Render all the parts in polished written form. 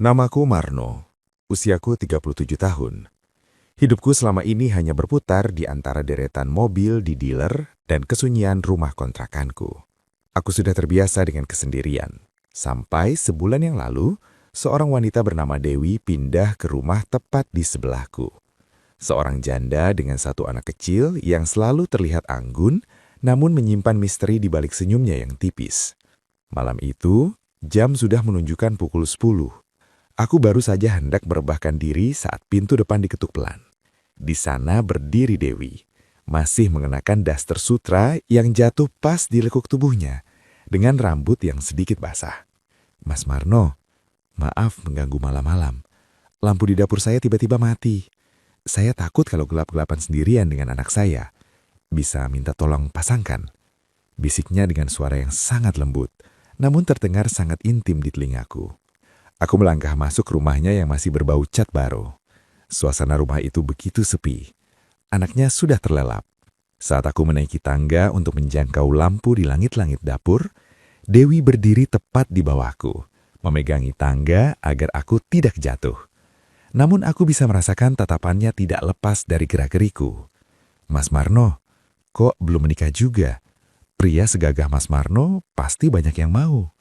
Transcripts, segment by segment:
Namaku Marno, usiaku 37 tahun. Hidupku selama ini hanya berputar di antara deretan mobil di dealer dan kesunyian rumah kontrakanku. Aku sudah terbiasa dengan kesendirian. Sampai sebulan yang lalu, seorang wanita bernama Dewi pindah ke rumah tepat di sebelahku. Seorang janda dengan satu anak kecil yang selalu terlihat anggun, namun menyimpan misteri di balik senyumnya yang tipis. Malam itu, jam sudah menunjukkan pukul 10. Aku baru saja hendak merebahkan diri saat pintu depan diketuk pelan. Di sana berdiri Dewi, masih mengenakan daster sutra yang jatuh pas di lekuk tubuhnya, dengan rambut yang sedikit basah. "Mas Marno, maaf mengganggu malam-malam. Lampu di dapur saya tiba-tiba mati. Saya takut kalau gelap-gelapan sendirian dengan anak saya. Bisa minta tolong pasangkan?" Bisiknya dengan suara yang sangat lembut, namun terdengar sangat intim di telingaku. Aku melangkah masuk rumahnya yang masih berbau cat baru. Suasana rumah itu begitu sepi. Anaknya sudah terlelap. Saat aku menaiki tangga untuk menjangkau lampu di langit-langit dapur, Dewi berdiri tepat di bawahku, memegangi tangga agar aku tidak jatuh. Namun aku bisa merasakan tatapannya tidak lepas dari gerak-geriku. "Mas Marno, kok belum menikah juga? Pria segagah Mas Marno pasti banyak yang mau,"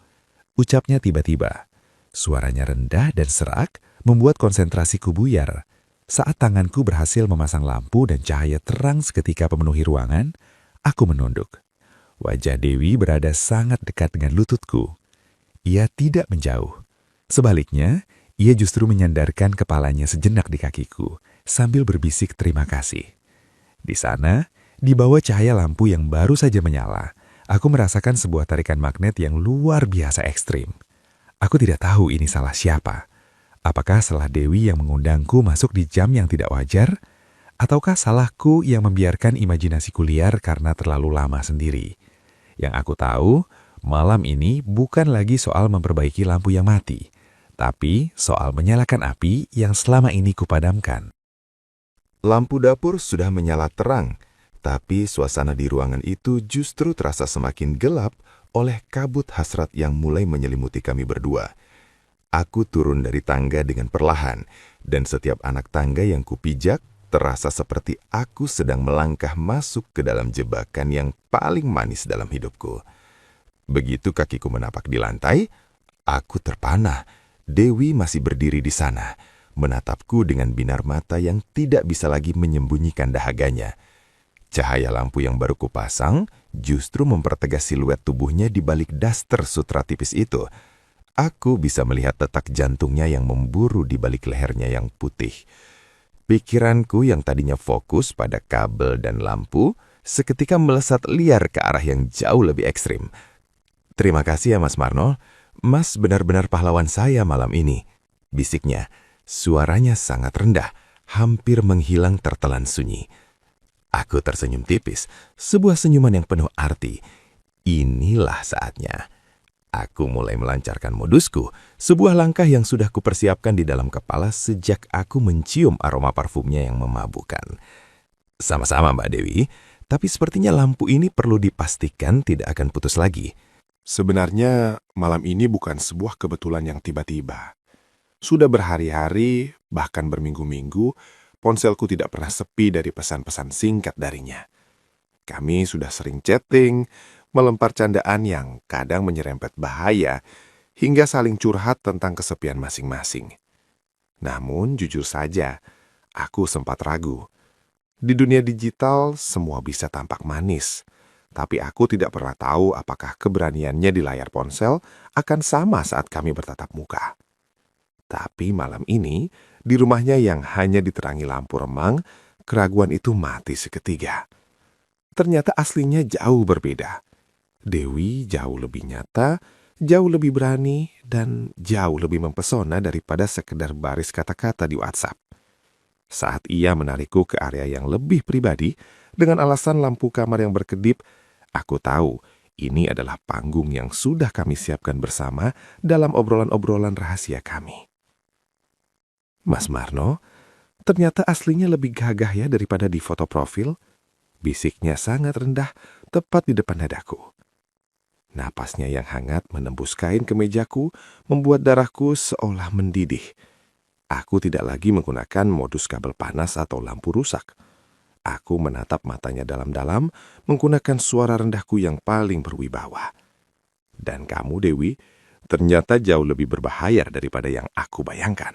ucapnya tiba-tiba. Suaranya rendah dan serak membuat konsentrasiku buyar. Saat tanganku berhasil memasang lampu dan cahaya terang seketika pemenuhi ruangan, aku menunduk. Wajah Dewi berada sangat dekat dengan lututku. Ia tidak menjauh. Sebaliknya, ia justru menyandarkan kepalanya sejenak di kakiku sambil berbisik terima kasih. Di sana, di bawah cahaya lampu yang baru saja menyala, aku merasakan sebuah tarikan magnet yang luar biasa ekstrim. Aku tidak tahu ini salah siapa. Apakah salah Dewi yang mengundangku masuk di jam yang tidak wajar? Ataukah salahku yang membiarkan imajinasiku liar karena terlalu lama sendiri? Yang aku tahu, malam ini bukan lagi soal memperbaiki lampu yang mati, tapi soal menyalakan api yang selama ini kupadamkan. Lampu dapur sudah menyala terang, tapi suasana di ruangan itu justru terasa semakin gelap oleh kabut hasrat yang mulai menyelimuti kami berdua. Aku turun dari tangga dengan perlahan, dan setiap anak tangga yang kupijak terasa seperti aku sedang melangkah masuk ke dalam jebakan yang paling manis dalam hidupku. Begitu kakiku menapak di lantai, aku terpana. Dewi masih berdiri di sana, menatapku dengan binar mata yang tidak bisa lagi menyembunyikan dahaganya. Cahaya lampu yang baru kupasang justru mempertegas siluet tubuhnya di balik daster sutra tipis itu. Aku bisa melihat detak jantungnya yang memburu di balik lehernya yang putih. Pikiranku yang tadinya fokus pada kabel dan lampu, seketika melesat liar ke arah yang jauh lebih ekstrim. "Terima kasih ya Mas Marno, Mas benar-benar pahlawan saya malam ini," bisiknya. Suaranya sangat rendah, hampir menghilang tertelan sunyi. Aku tersenyum tipis, sebuah senyuman yang penuh arti. Inilah saatnya. Aku mulai melancarkan modusku, sebuah langkah yang sudah kupersiapkan di dalam kepala sejak aku mencium aroma parfumnya yang memabukkan. "Sama-sama Mbak Dewi, tapi sepertinya lampu ini perlu dipastikan tidak akan putus lagi." Sebenarnya malam ini bukan sebuah kebetulan yang tiba-tiba. Sudah berhari-hari, bahkan berminggu-minggu, ponselku tidak pernah sepi dari pesan-pesan singkat darinya. Kami sudah sering chatting, melempar candaan yang kadang menyerempet bahaya, hingga saling curhat tentang kesepian masing-masing. Namun, jujur saja, aku sempat ragu. Di dunia digital, semua bisa tampak manis. Tapi aku tidak pernah tahu apakah keberaniannya di layar ponsel akan sama saat kami bertatap muka. Tapi malam ini, di rumahnya yang hanya diterangi lampu remang, keraguan itu mati seketika. Ternyata aslinya jauh berbeda. Dewi jauh lebih nyata, jauh lebih berani, dan jauh lebih mempesona daripada sekedar baris kata-kata di WhatsApp. Saat ia menarikku ke area yang lebih pribadi, dengan alasan lampu kamar yang berkedip, aku tahu ini adalah panggung yang sudah kami siapkan bersama dalam obrolan-obrolan rahasia kami. "Mas Marno, ternyata aslinya lebih gagah ya daripada di foto profil," bisiknya sangat rendah tepat di depan dadaku. Napasnya yang hangat menembus kain kemejaku, membuat darahku seolah mendidih. Aku tidak lagi menggunakan modus kabel panas atau lampu rusak. Aku menatap matanya dalam-dalam, menggunakan suara rendahku yang paling berwibawa. Dan kamu, Dewi, ternyata jauh lebih berbahaya daripada yang aku bayangkan.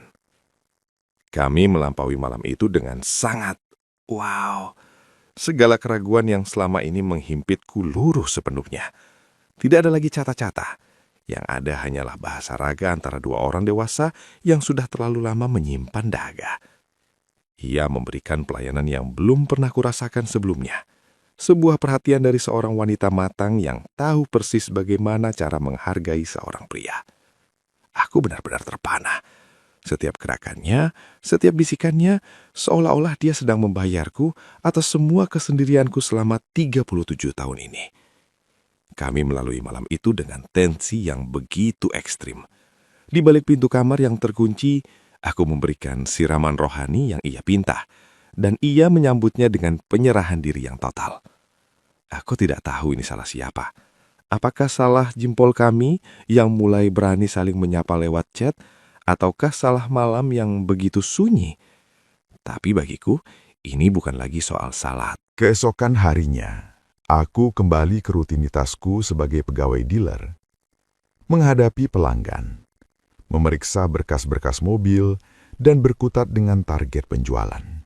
Kami melampaui malam itu dengan sangat, wow, segala keraguan yang selama ini menghimpitku luruh sepenuhnya. Tidak ada lagi cata-cata. Yang ada hanyalah bahasa raga antara dua orang dewasa yang sudah terlalu lama menyimpan dahaga. Ia memberikan pelayanan yang belum pernah kurasakan sebelumnya. Sebuah perhatian dari seorang wanita matang yang tahu persis bagaimana cara menghargai seorang pria. Aku benar-benar terpana. Setiap gerakannya, setiap bisikannya, seolah-olah dia sedang membayarku atas semua kesendirianku selama 37 tahun ini. Kami melalui malam itu dengan tensi yang begitu ekstrim. Di balik pintu kamar yang terkunci, aku memberikan siraman rohani yang ia pinta, dan ia menyambutnya dengan penyerahan diri yang total. Aku tidak tahu ini salah siapa. Apakah salah jempol kami yang mulai berani saling menyapa lewat chat, ataukah salah malam yang begitu sunyi? Tapi bagiku, ini bukan lagi soal salah. Keesokan harinya, aku kembali ke rutinitasku sebagai pegawai dealer, menghadapi pelanggan, memeriksa berkas-berkas mobil, dan berkutat dengan target penjualan.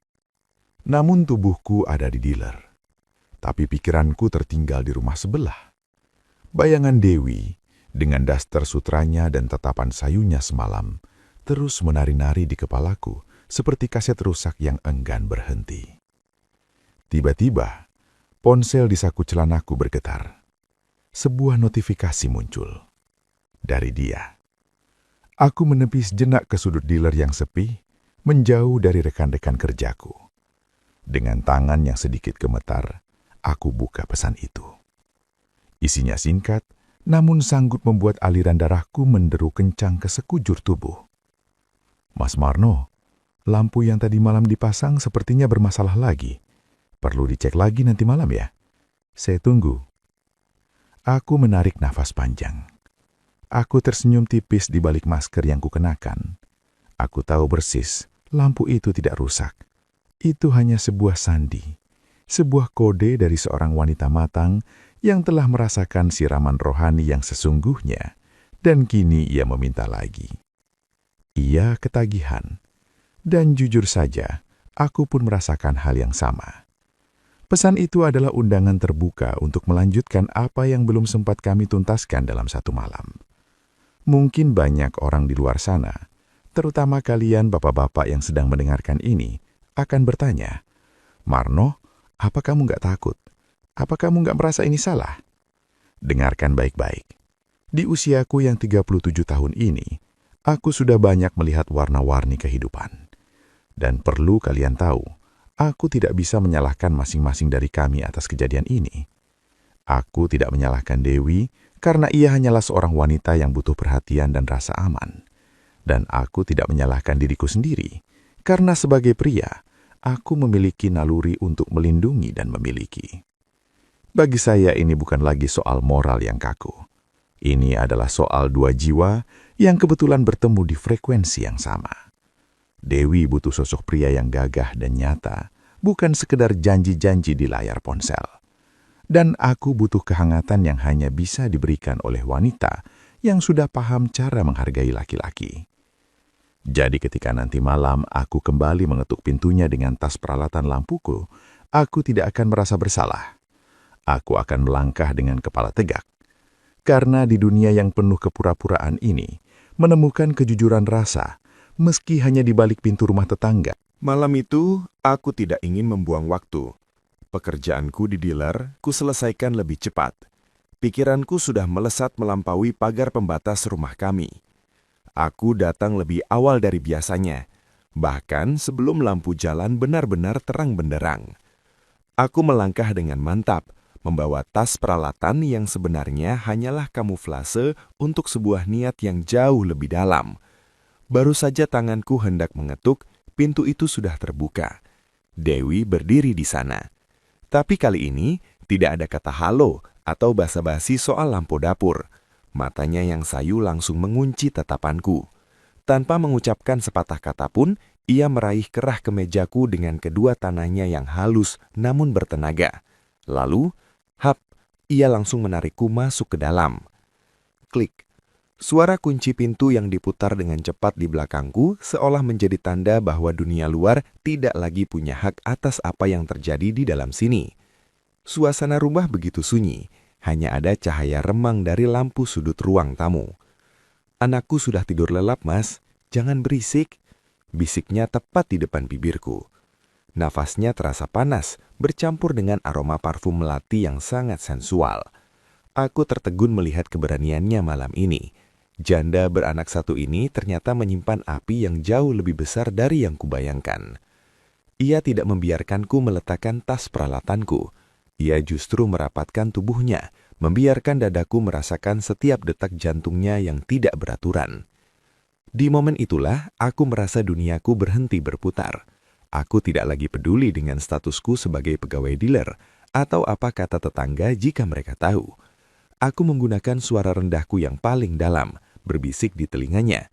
Namun tubuhku ada di dealer, tapi pikiranku tertinggal di rumah sebelah. Bayangan Dewi, dengan daster sutranya dan tatapan sayunya semalam, terus menari-nari di kepalaku seperti kaset rusak yang enggan berhenti. Tiba-tiba, ponsel di saku celanaku bergetar. Sebuah notifikasi muncul. Dari dia. Aku menepis jenak ke sudut dealer yang sepi, menjauh dari rekan-rekan kerjaku. Dengan tangan yang sedikit gemetar, aku buka pesan itu. Isinya singkat, namun sanggup membuat aliran darahku menderu kencang ke sekujur tubuh. Mas Marno, lampu yang tadi malam dipasang sepertinya bermasalah lagi. Perlu dicek lagi nanti malam ya? Saya tunggu. Aku menarik nafas panjang. Aku tersenyum tipis di balik masker yang kukenakan. Aku tahu persis, lampu itu tidak rusak. Itu hanya sebuah sandi. Sebuah kode dari seorang wanita matang yang telah merasakan siraman rohani yang sesungguhnya. Dan kini ia meminta lagi. Ia ketagihan. Dan jujur saja, aku pun merasakan hal yang sama. Pesan itu adalah undangan terbuka untuk melanjutkan apa yang belum sempat kami tuntaskan dalam satu malam. Mungkin banyak orang di luar sana, terutama kalian bapak-bapak yang sedang mendengarkan ini, akan bertanya, Marno, apa kamu nggak takut? Apa kamu nggak merasa ini salah? Dengarkan baik-baik. Di usiaku yang 37 tahun ini, aku sudah banyak melihat warna-warni kehidupan. Dan perlu kalian tahu, aku tidak bisa menyalahkan masing-masing dari kami atas kejadian ini. Aku tidak menyalahkan Dewi karena ia hanyalah seorang wanita yang butuh perhatian dan rasa aman. Dan aku tidak menyalahkan diriku sendiri karena sebagai pria, aku memiliki naluri untuk melindungi dan memiliki. Bagi saya ini bukan lagi soal moral yang kaku. Ini adalah soal dua jiwa yang kebetulan bertemu di frekuensi yang sama. Dewi butuh sosok pria yang gagah dan nyata, bukan sekedar janji-janji di layar ponsel. Dan aku butuh kehangatan yang hanya bisa diberikan oleh wanita yang sudah paham cara menghargai laki-laki. Jadi ketika nanti malam aku kembali mengetuk pintunya dengan tas peralatan lampuku, aku tidak akan merasa bersalah. Aku akan melangkah dengan kepala tegak. Karena di dunia yang penuh kepura-puraan ini, menemukan kejujuran rasa, meski hanya di balik pintu rumah tetangga. Malam itu, aku tidak ingin membuang waktu. Pekerjaanku di dealer, kuselesaikan lebih cepat. Pikiranku sudah melesat melampaui pagar pembatas rumah kami. Aku datang lebih awal dari biasanya, bahkan sebelum lampu jalan benar-benar terang benderang. Aku melangkah dengan mantap, membawa tas peralatan yang sebenarnya hanyalah kamuflase untuk sebuah niat yang jauh lebih dalam. Baru saja tanganku hendak mengetuk, pintu itu sudah terbuka. Dewi berdiri di sana. Tapi kali ini tidak ada kata halo atau basa-basi soal lampu dapur. Matanya yang sayu langsung mengunci tatapanku. Tanpa mengucapkan sepatah kata pun, ia meraih kerah ke mejaku dengan kedua tangannya yang halus namun bertenaga. Lalu, hap, ia langsung menarikku masuk ke dalam. Klik. Suara kunci pintu yang diputar dengan cepat di belakangku seolah menjadi tanda bahwa dunia luar tidak lagi punya hak atas apa yang terjadi di dalam sini. Suasana rumah begitu sunyi, hanya ada cahaya remang dari lampu sudut ruang tamu. "Anakku sudah tidur lelap, Mas. Jangan berisik," bisiknya tepat di depan bibirku. Nafasnya terasa panas, bercampur dengan aroma parfum melati yang sangat sensual. Aku tertegun melihat keberaniannya malam ini. Janda beranak satu ini ternyata menyimpan api yang jauh lebih besar dari yang kubayangkan. Ia tidak membiarkanku meletakkan tas peralatanku. Ia justru merapatkan tubuhnya, membiarkan dadaku merasakan setiap detak jantungnya yang tidak beraturan. Di momen itulah aku merasa duniaku berhenti berputar. Aku tidak lagi peduli dengan statusku sebagai pegawai dealer atau apa kata tetangga jika mereka tahu. Aku menggunakan suara rendahku yang paling dalam, berbisik di telinganya.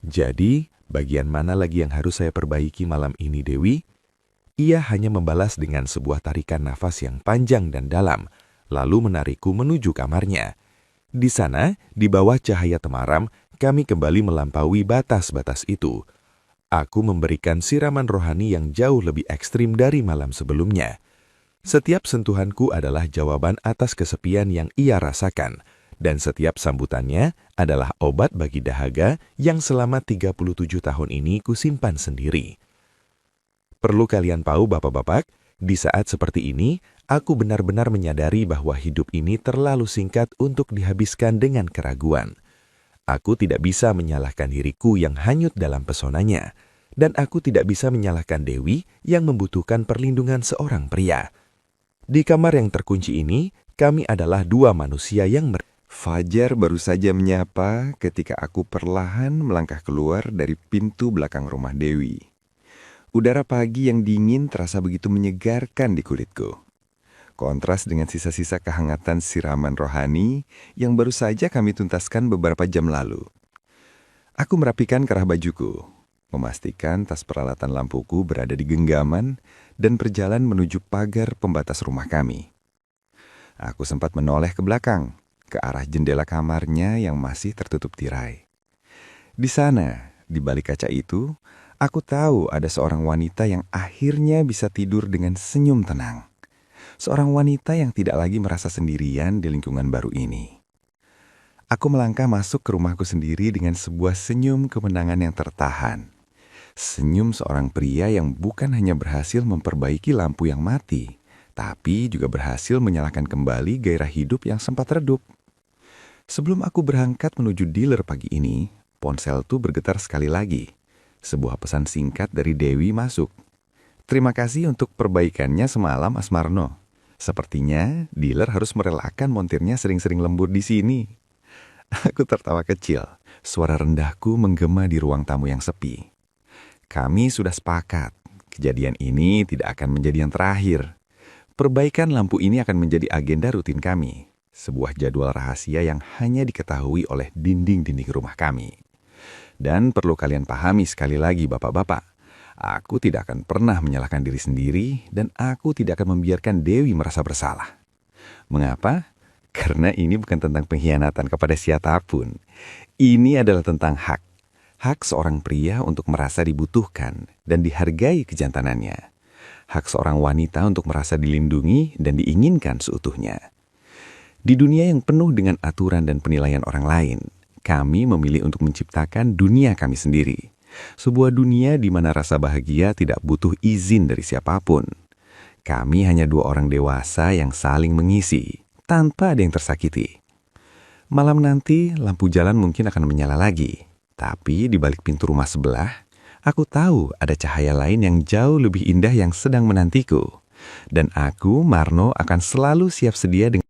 "Jadi, bagian mana lagi yang harus saya perbaiki malam ini, Dewi?" Ia hanya membalas dengan sebuah tarikan nafas yang panjang dan dalam, lalu menarikku menuju kamarnya. Di sana, di bawah cahaya temaram, kami kembali melampaui batas-batas itu. Aku memberikan siraman rohani yang jauh lebih ekstrim dari malam sebelumnya. Setiap sentuhanku adalah jawaban atas kesepian yang ia rasakan, dan setiap sambutannya adalah obat bagi dahaga yang selama 37 tahun ini kusimpan sendiri. Perlu kalian tahu, bapak-bapak, di saat seperti ini, aku benar-benar menyadari bahwa hidup ini terlalu singkat untuk dihabiskan dengan keraguan. Aku tidak bisa menyalahkan diriku yang hanyut dalam pesonanya, dan aku tidak bisa menyalahkan Dewi yang membutuhkan perlindungan seorang pria. Di kamar yang terkunci ini, kami adalah dua manusia yang Fajar baru saja menyapa ketika aku perlahan melangkah keluar dari pintu belakang rumah Dewi. Udara pagi yang dingin terasa begitu menyegarkan di kulitku. Kontras dengan sisa-sisa kehangatan siraman rohani yang baru saja kami tuntaskan beberapa jam lalu. Aku merapikan kerah bajuku, memastikan tas peralatan lampuku berada di genggaman dan berjalan menuju pagar pembatas rumah kami. Aku sempat menoleh ke belakang, ke arah jendela kamarnya yang masih tertutup tirai. Di sana, di balik kaca itu, aku tahu ada seorang wanita yang akhirnya bisa tidur dengan senyum tenang. Seorang wanita yang tidak lagi merasa sendirian di lingkungan baru ini. Aku melangkah masuk ke rumahku sendiri dengan sebuah senyum kemenangan yang tertahan. Senyum seorang pria yang bukan hanya berhasil memperbaiki lampu yang mati, tapi juga berhasil menyalakan kembali gairah hidup yang sempat redup. Sebelum aku berangkat menuju dealer pagi ini, ponselku bergetar sekali lagi. Sebuah pesan singkat dari Dewi masuk. "Terima kasih untuk perbaikannya semalam, Asmarno. Sepertinya dealer harus merelakan montirnya sering-sering lembur di sini." Aku tertawa kecil. Suara rendahku menggema di ruang tamu yang sepi. Kami sudah sepakat. Kejadian ini tidak akan menjadi yang terakhir. Perbaikan lampu ini akan menjadi agenda rutin kami. Sebuah jadwal rahasia yang hanya diketahui oleh dinding-dinding rumah kami. Dan perlu kalian pahami sekali lagi, bapak-bapak. Aku tidak akan pernah menyalahkan diri sendiri dan aku tidak akan membiarkan Dewi merasa bersalah. Mengapa? Karena ini bukan tentang pengkhianatan kepada siapapun. Ini adalah tentang hak. Hak seorang pria untuk merasa dibutuhkan dan dihargai kejantanannya. Hak seorang wanita untuk merasa dilindungi dan diinginkan seutuhnya. Di dunia yang penuh dengan aturan dan penilaian orang lain, kami memilih untuk menciptakan dunia kami sendiri. Sebuah dunia di mana rasa bahagia tidak butuh izin dari siapapun. Kami hanya dua orang dewasa yang saling mengisi, tanpa ada yang tersakiti. Malam nanti, lampu jalan mungkin akan menyala lagi. Tapi di balik pintu rumah sebelah, aku tahu ada cahaya lain yang jauh lebih indah yang sedang menantiku. Dan aku, Marno, akan selalu siap sedia dengan